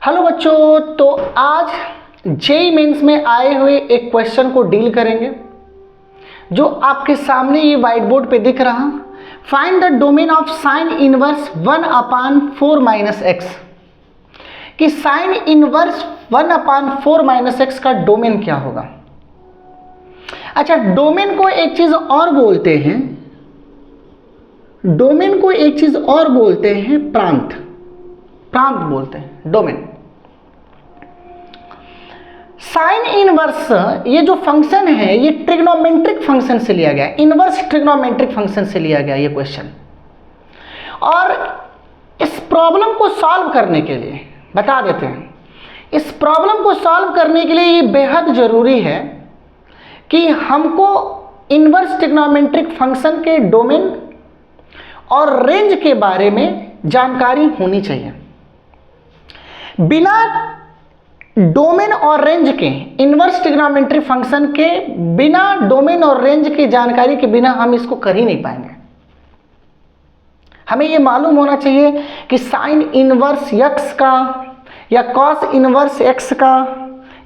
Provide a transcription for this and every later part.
Hello बच्चों, तो आज जेईई मेंस में आए हुए एक क्वेश्चन को डील करेंगे जो आपके सामने ये व्हाइट बोर्ड पे दिख रहा। Find the domain of sine inverse 1/4 - x कि साइन इनवर्स 1/4 - x का डोमेन क्या होगा। अच्छा, डोमेन को एक चीज और बोलते हैं, डोमेन को एक चीज और बोलते हैं, प्रांत। प्रांत बोलते हैं डोमेन। साइन इनवर्स ये जो फंक्शन है ये ट्रिग्नोमेट्रिक फंक्शन से लिया गया, इनवर्स ट्रिग्नोमेट्रिक फंक्शन से लिया गया ये क्वेश्चन। और इस प्रॉब्लम को सॉल्व करने के लिए बता देते हैं, इस प्रॉब्लम को सॉल्व करने के लिए ये बेहद जरूरी है कि हमको इनवर्स ट्रिग्नोमेट्रिक फंक्शन के डोमेन और रेंज के बारे में जानकारी होनी चाहिए। बिना डोमेन और रेंज के, इनवर्स ट्रिग्नोमेट्रिक फंक्शन के बिना डोमेन और रेंज की जानकारी के बिना हम इसको कर ही नहीं पाएंगे। हमें यह मालूम होना चाहिए कि साइन इनवर्स x का या कॉस इनवर्स x का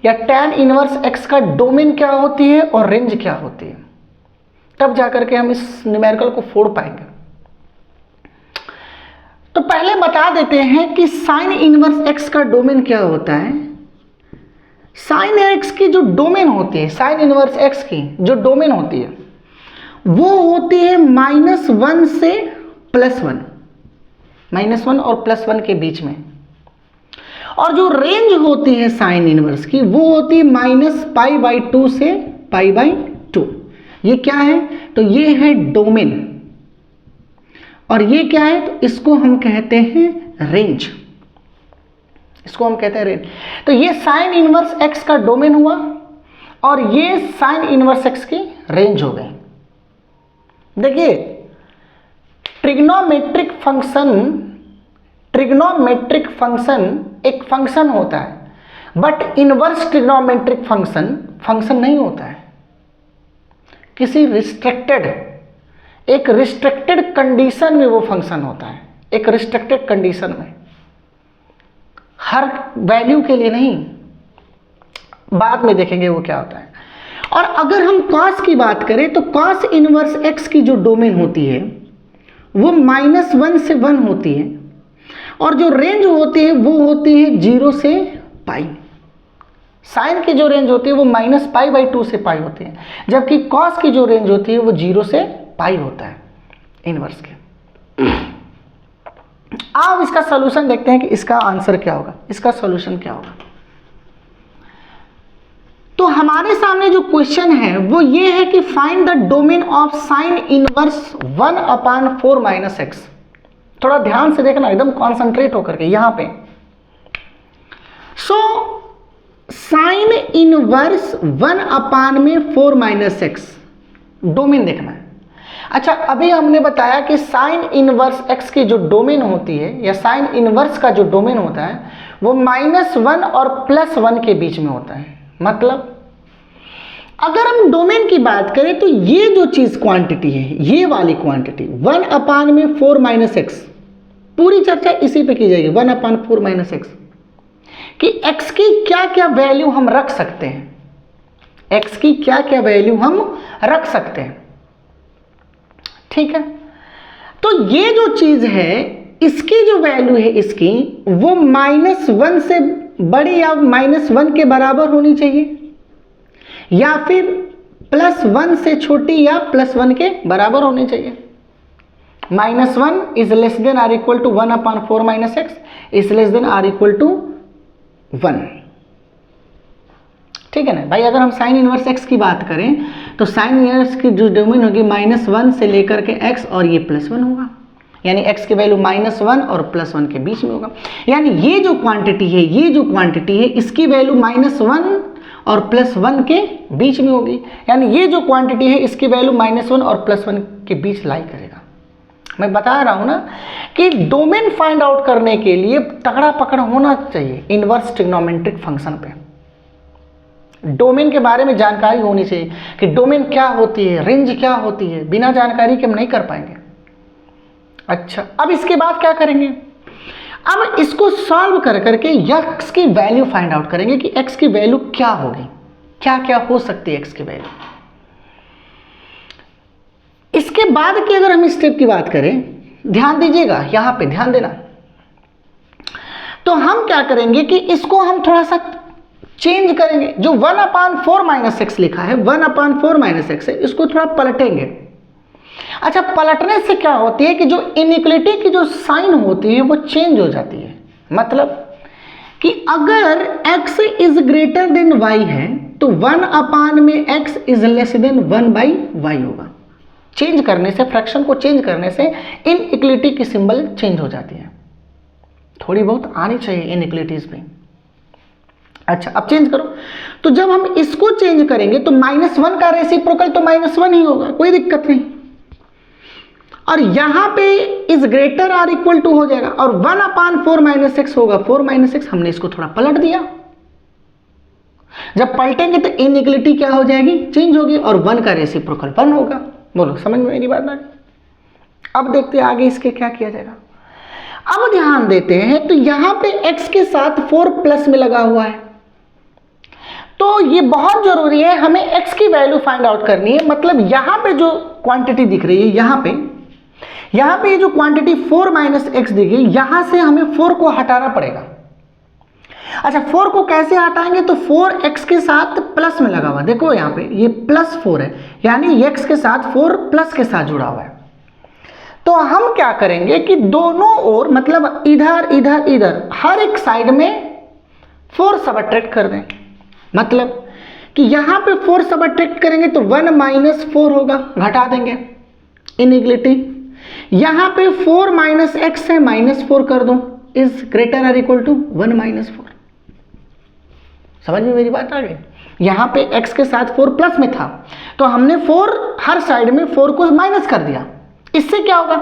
या टैन इनवर्स x का डोमेन क्या होती है और रेंज क्या होती है, तब जाकर के हम इस न्यूमेरिकल को फोड़ पाएंगे। तो पहले बता देते हैं कि साइन इनवर्स x का डोमेन क्या होता है। साइन x की जो डोमेन होती है, साइन इनवर्स x की जो डोमेन होती है वो होती है -1 से +1, -1 और +1 के बीच में। और जो रेंज होती है साइन इनवर्स की वो होती है -π/2 से π/2। ये क्या है? तो ये है डोमेन और ये क्या है? तो इसको हम कहते हैं रेंज, इसको हम कहते हैं रेंज। तो ये साइन इनवर्स x का डोमेन हुआ और ये साइन इनवर्स x की रेंज हो गई। देखिए, ट्रिग्नोमेट्रिक फंक्शन एक फंक्शन होता है, बट इनवर्स ट्रिग्नोमेट्रिक फंक्शन नहीं होता है। किसी एक रिस्ट्रिक्टेड कंडीशन में वो फंक्शन होता है, एक रिस्ट्रिक्टेड कंडीशन में, हर वैल्यू के लिए नहीं। बाद में देखेंगे वो क्या होता है। और अगर हम कॉस की बात करें तो कॉस इनवर्स x की जो डोमेन होती है वो -1 से 1 होती है और जो रेंज होती है वो होती है 0 से π। साइन की जो रेंज होती है वो -π/2 से π होती है, जबकि कॉस की जो रेंज होती है वो 0 से π होता है इनवर्स के। अब इसका सॉल्यूशन देखते हैं कि इसका आंसर क्या होगा, इसका सॉल्यूशन क्या होगा। तो हमारे सामने जो क्वेश्चन है वो ये है कि find the domain of sine inverse 1/4 - x। थोड़ा ध्यान से देखना, एकदम कॉन्सेंट्रेट होकर के यहां पे। So sine inverse 1/4 - x domain देखना है। अच्छा, अभी हमने बताया कि साइन इनवर्स x की जो डोमेन होती है या साइन इनवर्स का जो डोमेन होता है वो -1 और +1 के बीच में होता है। मतलब अगर हम डोमेन की बात करें तो ये जो चीज क्वांटिटी है, ये वाली क्वांटिटी 1/4 - x, पूरी चर्चा इसी पे की जाएगी। 1/4 - x कि x की क्या क्या वैल्यू हम रख सकते हैं, x की क्या क्या वैल्यू हम रख सकते हैं। ठीक है, तो ये जो चीज है इसकी जो वैल्यू है इसकी वो -1 से बड़ी या -1 के बराबर होनी चाहिए, या फिर +1 से छोटी या +1 के बराबर होनी चाहिए। -1 is less than or equal to 1/4 - x is less than or equal to 1। ठीक है ना भाई। अगर हम साइन इनवर्स x की बात करें तो साइन इनवर्स की जो डोमेन होगी -1 से लेकर के x और ये +1 होगा, यानी x की वैल्यू -1 और +1 के बीच में होगा। यानी ये जो क्वांटिटी है, ये जो क्वांटिटी है इसकी वैल्यू -1 और +1 के बीच में होगी, यानी ये जो क्वांटिटी है इसकी वैल्यू -1 और +1 के बीच लाई करेगा। मैं बता रहा हूं ना कि डोमेन फाइंड आउट करने के लिए तगड़ा पकड़ होना चाहिए इनवर्स ट्रिग्नोमेट्रिक फंक्शन पे। डोमेन के बारे में जानकारी होनी चाहिए कि डोमेन क्या होती है, रेंज क्या होती है। बिना जानकारी के हम नहीं कर पाएंगे। अच्छा, अब इसके बाद क्या करेंगे? अब इसको सॉल्व कर करके x की वैल्यू फाइंड आउट करेंगे कि x की वैल्यू क्या होगी, क्या क्या हो सकती है x की वैल्यू। इसके बाद की अगर हम स्टेप की बात करें, ध्यान दीजिएगा, यहां पे ध्यान देना, तो हम क्या करेंगे कि इसको हम थोड़ा सा चेंज करेंगे। जो 1/4 - x लिखा है, 1/4 - x है, इसको थोड़ा पलटेंगे। अच्छा, पलटने से क्या होती है कि जो इनइक्वलिटी की जो साइन होती है वो चेंज हो जाती है। मतलब कि अगर x is greater then y है तो 1/x is less then 1/y होगा। चेंज करने से, फ्रैक्शन को चेंज करने से इनइक्वलिटी की सिंबल चेंज हो जाती है। थोड़ी बहुत आनी चाहिए इनइक्वलिटीज में। अच्छा, अब चेंज करो, तो जब हम इसको चेंज करेंगे तो -1 का रेसिप्रोकल तो -1 ही होगा, कोई दिक्कत नहीं। और यहां पे is greater or equal to हो जाएगा और 1/4 - x होगा 4 - x। हमने इसको थोड़ा पलट दिया। जब पलटेंगे तो इनइक्वलिटी क्या हो जाएगी, चेंज होगी और 1 का रेसिप्रोकल 1 होगा। बोलो, समझ में मेरी बात आ गई? अब देखते हैं आगे इसके क्या किया जाएगा। अब ध्यान देते हैं तो यहां पे x के साथ 4 प्लस में लगा हुआ है, तो ये बहुत जरूरी है, हमें x की वैल्यू फाइंड आउट करनी है। मतलब यहां पे जो क्वांटिटी दिख रही है, यहां पे ये जो क्वांटिटी 4 - x दिख रही है, यहां से हमें 4 को हटाना पड़ेगा। अच्छा, 4 को कैसे हटाएंगे, तो 4x के साथ प्लस में लगा हुआ, देखो यहां पे ये +4 है, यानी x के साथ 4 प्लस के साथ जुड़ा हुआ है। तो हम क्या करेंगे कि दोनों ओर, मतलब इधर इधर इधर, हर एक साइड में 4 सबट्रैक्ट कर दें। मतलब कि यहां पे 4 सबट्रैक्ट करेंगे तो 1 - 4 होगा, घटा देंगे इनइक्वलिटी। यहां पे 4 - x है, -4 कर दो, is greater or equal to 1 - 4। समझ में मेरी बात आ गई? यहां पे x के साथ 4 प्लस में था, तो हमने 4 हर साइड में 4 को माइनस कर दिया। इससे क्या होगा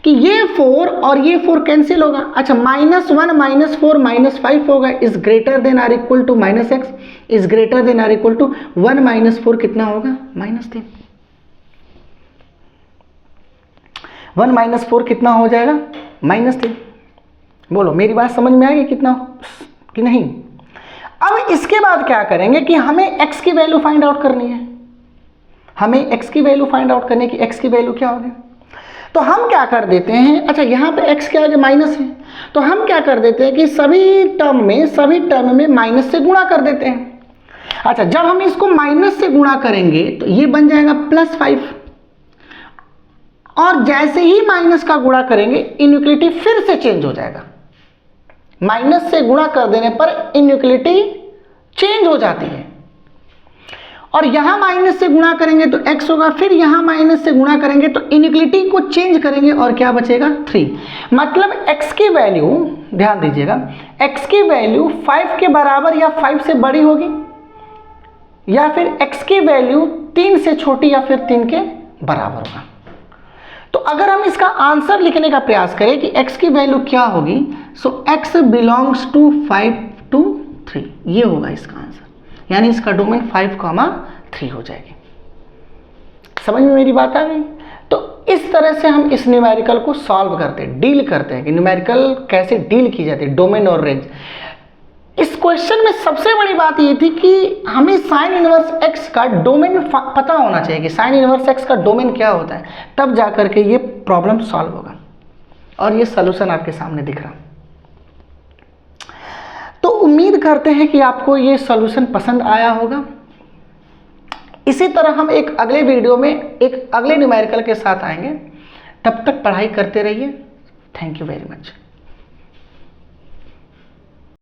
कि ये 4 और ये 4 कैंसिल होगा। अच्छा, -1 - 4 -5 होगा, is greater than or equal to -x, is greater than or equal to 1 - 4 कितना होगा, -3। 1 - 4 कितना हो जाएगा, -3। बोलो, मेरी बात समझ में आएगी कितना कि नहीं? अब इसके बाद क्या करेंगे कि हमें x की वैल्यू फाइंड आउट करनी है। हमें x की वैल्यू फाइंड आउट करने की, x की वैल्यू क्या होगी, तो हम क्या कर देते हैं, अच्छा यहाँ पे x के आगे माइनस है, तो हम क्या कर देते हैं कि सभी टर्म में माइनस से गुणा कर देते हैं। अच्छा, जब हम इसको माइनस से गुणा करेंगे तो ये बन जाएगा +5, और जैसे ही माइनस का गुणा करेंगे इनइक्वलिटी फिर से चेंज हो जाएगा। माइनस से गुणा कर देने पर इनइक्वलिटी चेंज हो जाती है, और यहां माइनस से गुणा करेंगे तो x होगा, फिर यहां माइनस से गुणा करेंगे तो इनइक्वलिटी को चेंज करेंगे और क्या बचेगा, 3। मतलब x की वैल्यू, ध्यान दीजिएगा, x की वैल्यू 5 के बराबर या 5 से बड़ी होगी, या फिर x की वैल्यू 3 से छोटी या फिर 3 के बराबर होगा। तो अगर हम इसका आंसर लिखने का प्रयास करें कि x की वैल्यू क्या होगी, सो x बिलोंग्स टू 5 to 3, ये होगा इसका आंसर, यानी इसका डोमेन 5,3 हो जाएगी। समझ में मेरी बात आ गई? तो इस तरह से हम इस न्यूमेरिकल को सॉल्व करते हैं, डील करते हैं कि न्यूमेरिकल कैसे डील की जाती है, डोमेन और रेंज। इस क्वेश्चन में सबसे बड़ी बात ये थी कि हमें साइन इनवर्स x का डोमेन पता होना चाहिए कि साइन इनवर्स x का डोमेन क्या होता है, तब जाकर के ये प्रॉब्लम सॉल्व होगा। और ये सॉल्यूशन आपके सामने दिख रहा। तो उम्मीद करते हैं कि आपको ये सॉल्यूशन पसंद आया होगा। इसी तरह हम एक अगले वीडियो में एक अगले न्यूमेरिकल के साथ आएंगे। तब तक पढ़ाई करते रहिए। Thank you very much.